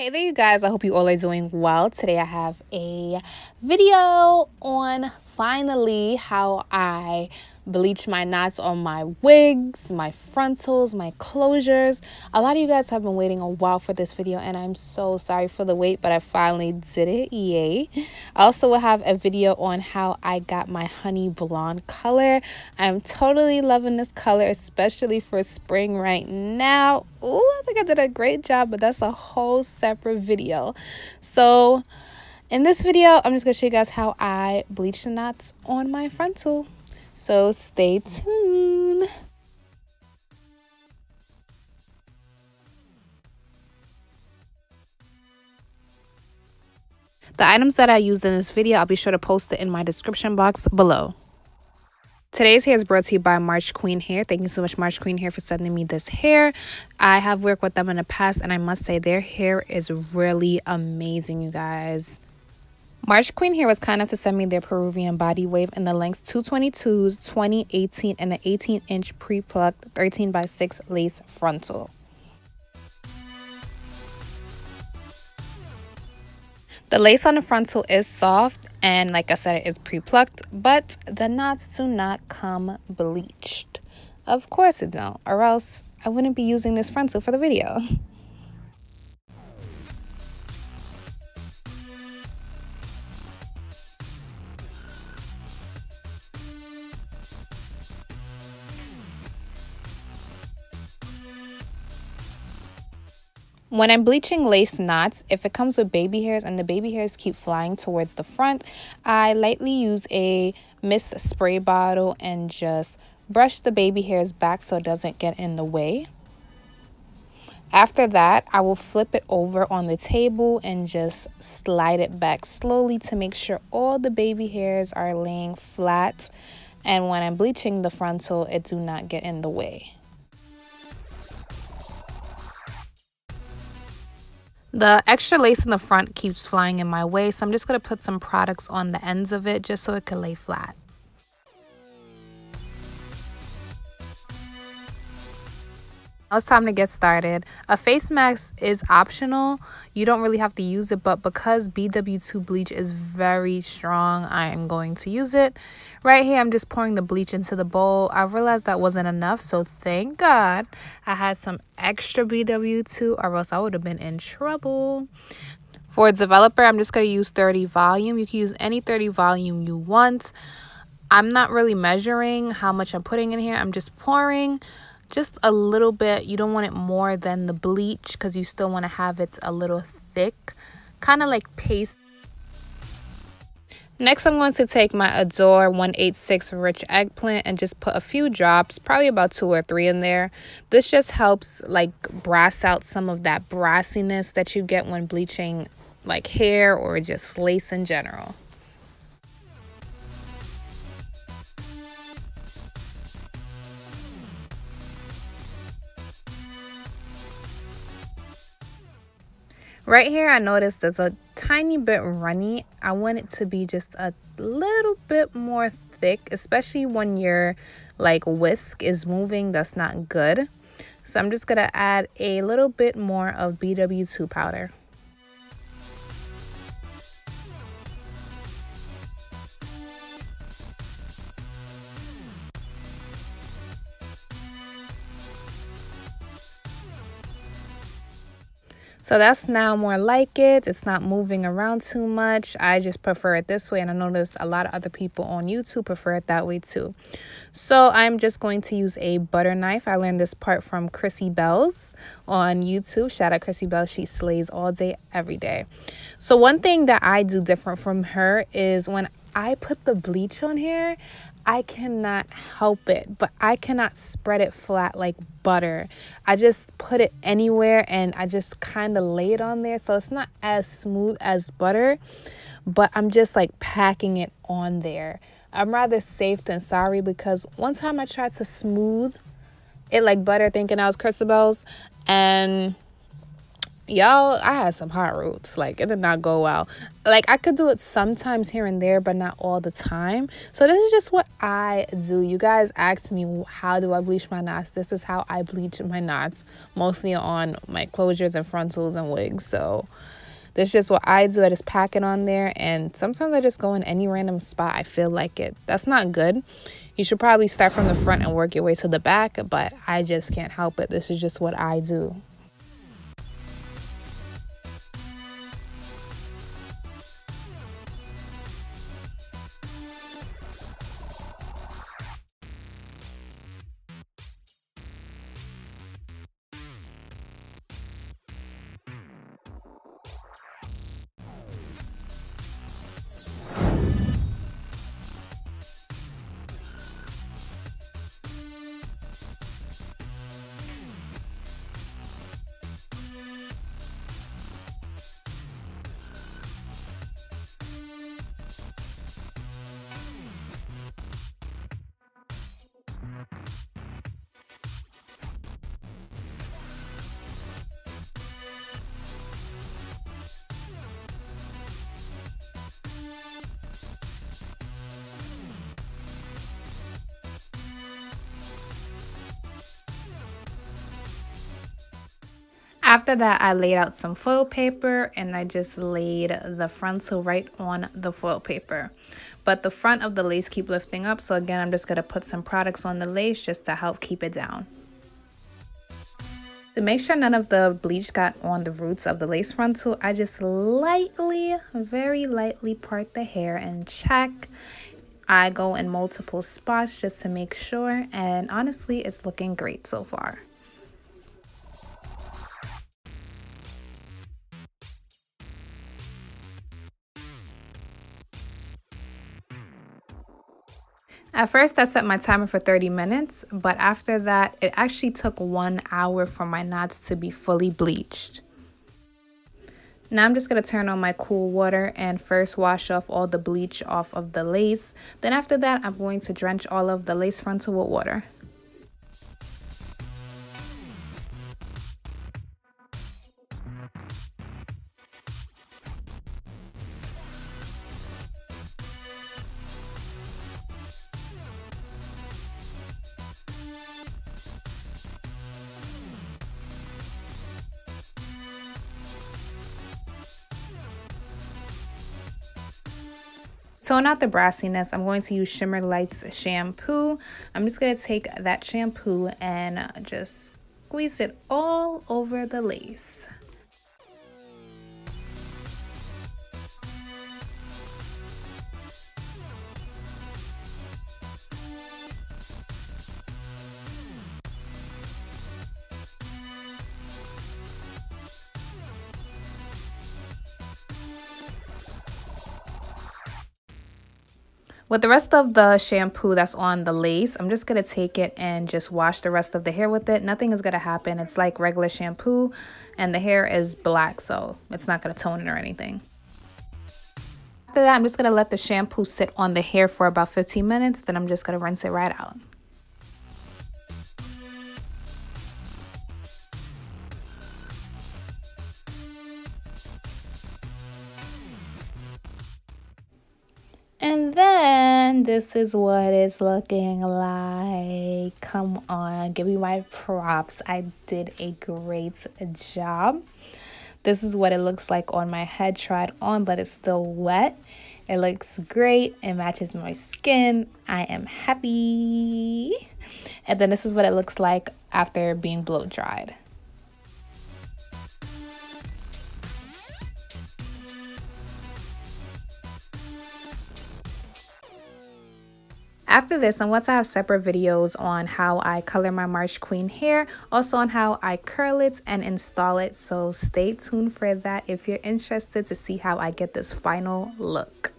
Hey there you guys, I hope you all are doing well. Today I have a video on finally how I bleach my knots on my wigs, my frontals, my closures. A lot of you guys have been waiting a while for this video and I'm so sorry for the wait, but I finally did it. Yay. I also will have a video on how I got my honey blonde color. I'm totally loving this color, especially for spring right now. Ooh, I think I did a great job, but that's a whole separate video. So in this video, I'm just going to show you guys how I bleach the knots on my frontal. So stay tuned. The items that I used in this video, I'll be sure to post it in my description box below. Today's hair is brought to you by MarchQueen Hair. Thank you so much, MarchQueen Hair, for sending me this hair. I have worked with them in the past, and I must say their hair is really amazing, you guys. MarchQueen Hair was kind enough to send me their Peruvian body wave in the lengths 222s, 2018, and an 18-inch pre-plucked 13x6 lace frontal. The lace on the frontal is soft, and like I said, it's pre-plucked, but the knots do not come bleached. Of course it don't, or else I wouldn't be using this frontal for the video. When I'm bleaching lace knots, if it comes with baby hairs and the baby hairs keep flying towards the front, I lightly use a mist spray bottle and just brush the baby hairs back so it doesn't get in the way. After that, I will flip it over on the table and just slide it back slowly to make sure all the baby hairs are laying flat. And when I'm bleaching the frontal, it do not get in the way. The extra lace in the front keeps flying in my way, so I'm just going to put some products on the ends of it just so it can lay flat. Now it's time to get started. A face mask is optional. You don't really have to use it, but because BW2 bleach is very strong, I am going to use it. Right here, I'm just pouring the bleach into the bowl. I realized that wasn't enough, so thank God I had some extra BW2 or else I would have been in trouble. For a developer, I'm just going to use 30 volume. You can use any 30 volume you want. I'm not really measuring how much I'm putting in here. I'm just pouring just a little bit. You don't want it more than the bleach because you still want to have it a little thick, kind of like paste. Next, I'm going to take my Adore 186 Rich Eggplant and just put a few drops, probably about 2 or 3 in there. This just helps like brass out some of that brassiness that you get when bleaching like hair or just lace in general. Right here, I noticed there's a tiny bit runny. I want it to be just a little bit more thick, especially when your like whisk is moving. That's not good. So I'm just gonna add a little bit more of BW2 powder. So that's now more like it. It's not moving around too much. I just prefer it this way, and I noticed a lot of other people on YouTube prefer it that way too. So I'm just going to use a butter knife. I learned this part from Chrissy Bells on YouTube. Shout out Chrissy Bells. She slays all day, every day. So one thing that I do different from her is when I put the bleach on here, I cannot help it, but I cannot spread it flat like butter. I just put it anywhere and I just kind of lay it on there. So it's not as smooth as butter, but I'm just like packing it on there. I'm rather safe than sorry because one time I tried to smooth it like butter thinking I was Christabel's, and y'all, I had some hot roots. Like, it did not go well. Like, I could do it sometimes here and there, but not all the time. So this is just what I do. You guys asked me, how do I bleach my knots? This is how I bleach my knots, mostly on my closures and frontals and wigs. So this is just what I do. I just pack it on there, and sometimes I just go in any random spot I feel like it. That's not good. You should probably start from the front and work your way to the back, but I just can't help it. This is just what I do. After that, I laid out some foil paper and I just laid the frontal right on the foil paper. But the front of the lace keep lifting up, so again, I'm just going to put some products on the lace just to help keep it down. To make sure none of the bleach got on the roots of the lace frontal, I just lightly, very lightly part the hair and check. I go in multiple spots just to make sure, and honestly, it's looking great so far. At first, I set my timer for 30 minutes, but after that, it actually took 1 hour for my knots to be fully bleached. Now I'm just going to turn on my cool water and first wash off all the bleach off of the lace. Then after that, I'm going to drench all of the lace frontal with water. Tone out the brassiness, I'm going to use Shimmer Light's shampoo. I'm just going to take that shampoo and just squeeze it all over the lace. With the rest of the shampoo that's on the lace, I'm just going to take it and just wash the rest of the hair with it. Nothing is going to happen. It's like regular shampoo and the hair is black, so it's not going to tone it or anything. After that, I'm just going to let the shampoo sit on the hair for about 15 minutes. Then I'm just going to rinse it right out. And then this is what it's looking like. Come on, give me my props. I did a great job. This is what it looks like on my head, tried on, but it's still wet. It looks great. It matches my skin. I am happy. And then this is what it looks like after being blow dried. After this, and once I have separate videos on how I color my MarchQueen hair, also on how I curl it and install it, so stay tuned for that if you're interested to see how I get this final look.